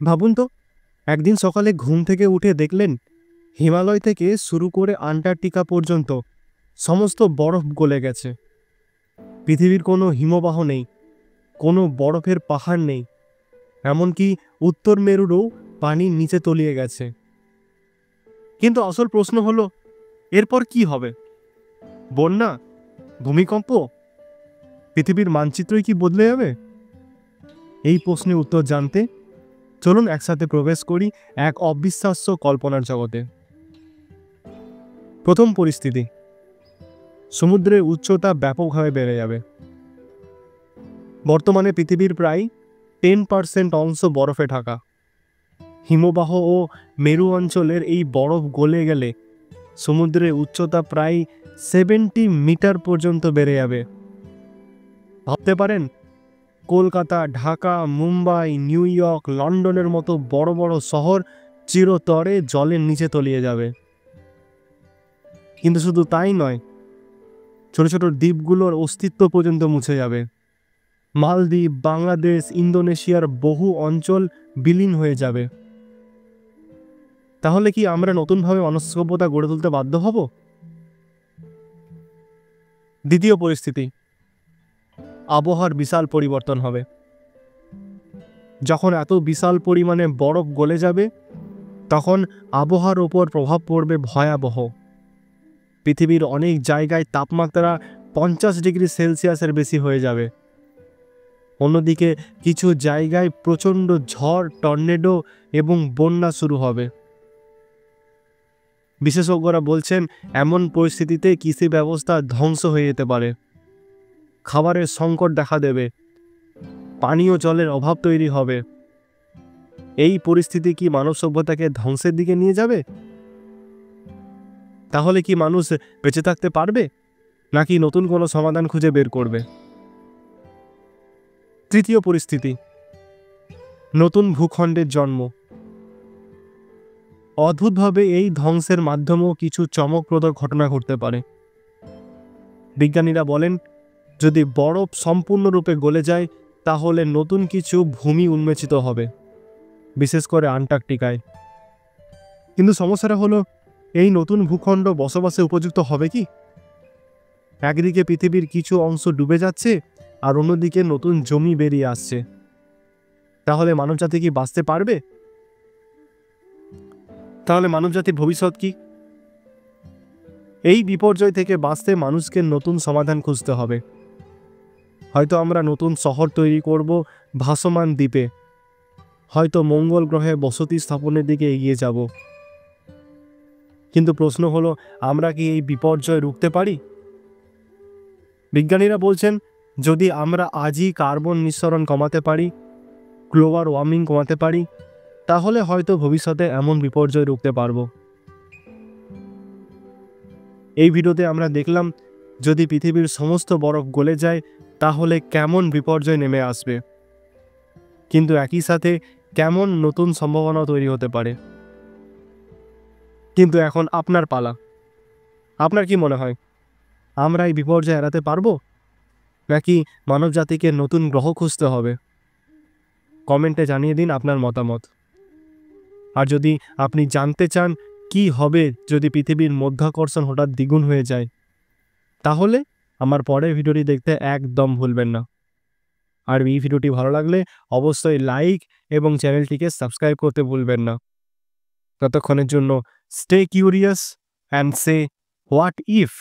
ভাবুন তো, একদিন সকালে ঘুম থেকে উঠে দেখলেন হিমালয় থেকে শুরু করে আন্টার্কটিকা পর্যন্ত সমস্ত বরফ গলে গেছে। পৃথিবীর কোনো হিমবাহ নেই, কোনো বরফের পাহাড় নেই, এমনকি উত্তর মেরুরও পানির নিচে তলিয়ে গেছে। কিন্তু আসল প্রশ্ন হলো, এরপর কি হবে? বন্যা? ভূমিকম্প? পৃথিবীর মানচিত্রই কি বদলে যাবে? এই প্রশ্নের উত্তর জানতে চলুন একসাথে প্রবেশ করি এক অবিশ্বাস্য কল্পনার জগতে। প্রথম পরিস্থিতি, সমুদ্রের উচ্চতা ব্যাপকভাবে বেড়ে যাবে। বর্তমানে পৃথিবীর প্রায় 10% অংশ বরফে ঢাকা। হিমবাহ ও মেরু অঞ্চলের এই বরফ গলে গেলে সমুদ্রের উচ্চতা প্রায় 70 মিটার পর্যন্ত বেড়ে যাবে। ভাবতে পারেন, কলকাতা, ঢাকা, মুম্বাই, নিউ ইয়র্ক, লন্ডনের মতো বড় বড় শহর চিরতরে জলের নিচে তলিয়ে যাবে। কিন্তু শুধু তাই নয়, ছোট ছোট দ্বীপগুলোর অস্তিত্ব পর্যন্ত মুছে যাবে। মালদ্বীপ, বাংলাদেশ, ইন্দোনেশিয়ার বহু অঞ্চল বিলীন হয়ে যাবে। তাহলে কি আমরা নতুনভাবে মানব সভ্যতা গড়ে তুলতে বাধ্য হব? দ্বিতীয় পরিস্থিতি, আবহাওয়ার বিশাল পরিবর্তন হবে। যখন এত বিশাল পরিমাণে বরফ গলে যাবে, তখন আবহাওয়ার ওপর প্রভাব পড়বে ভয়াবহ। পৃথিবীর অনেক জায়গায় তাপমাত্রা 50 ডিগ্রি সেলসিয়াসের বেশি হয়ে যাবে। অন্যদিকে কিছু জায়গায় প্রচণ্ড ঝড়, টর্নেডো এবং বন্যা শুরু হবে। বিশেষজ্ঞরা বলছেন, এমন পরিস্থিতিতে কৃষি ব্যবস্থা ধ্বংস হয়ে যেতে পারে, খাবারের সংকট দেখা দেবে, পানীয় জলের অভাব তৈরি হবে। এই পরিস্থিতি কি মানব সভ্যতাকে ধ্বংসের দিকে নিয়ে যাবে? তাহলে কি মানুষ বেঁচে থাকতে পারবে, নাকি নতুন কোনো সমাধান খুঁজে বের করবে? তৃতীয় পরিস্থিতি, নতুন ভূখণ্ডের জন্ম। অদ্ভুতভাবে এই ধ্বংসের মাধ্যমেও কিছু চমকপ্রদ ঘটনা ঘটতে পারে। বিজ্ঞানীরা বলেন, যদি বরফ সম্পূর্ণরূপে গলে যায়, তাহলে নতুন কিছু ভূমি উন্মোচিত হবে, বিশেষ করে আন্টার্কটিকায়। কিন্তু সমস্যাটা হলো, এই নতুন ভূখণ্ড বসবাসে উপযুক্ত হবে কি? একদিকে পৃথিবীর কিছু অংশ ডুবে যাচ্ছে, আর অন্যদিকে নতুন জমি বেরিয়ে আসছে। তাহলে মানবজাতি কি বাঁচতে পারবে? তাহলে মানবজাতির ভবিষ্যৎ কি? এই বিপর্যয় থেকে বাঁচতে মানুষকে নতুন সমাধান খুঁজতে হবে। হয়তো আমরা নতুন শহর তৈরি করব ভাসমান দ্বীপে, হয়তো মঙ্গল গ্রহে বসতি স্থাপনের দিকে এগিয়ে যাব। কিন্তু প্রশ্ন হলো, আমরা কি এই বিপর্যয় রুখতে পারি? বিজ্ঞানীরা বলছেন, যদি আমরা আজই কার্বন নিঃসরণ কমাতে পারি, গ্লোবাল ওয়ার্মিং কমাতে পারি, তাহলে হয়তো ভবিষ্যতে এমন বিপর্যয় রুখতে পারব। এই ভিডিওতে আমরা দেখলাম, যদি পৃথিবীর সমস্ত বরফ গলে যায়, তাহলে কেমন বিপর্যয় নেমে আসবে, কিন্তু একই সাথে কেমন নতুন সম্ভাবনা তৈরি হতে পারে। কিন্তু এখন আপনার পালা। আপনার কি মনে হয়, আমরা এই বিপর্যয় এড়াতে পারবো, নাকি মানবজাতিকে নতুন গ্রহ খুঁজতে হবে? কমেন্টে জানিয়ে দিন আপনার মতামত। আর যদি আপনি জানতে চান কি হবে যদি পৃথিবীর মধ্যাকর্ষণ হঠাৎ দ্বিগুণ হয়ে যায়, তাহলে আমার পরের ভিডিওটি দেখতে একদম ভুলবেন না। আর এই ভিডিওটি ভালো লাগলে অবশ্যই লাইক এবং চ্যানেলটিকে সাবস্ক্রাইব করতে ভুলবেন না। ততক্ষণের জন্য stay curious and say what if.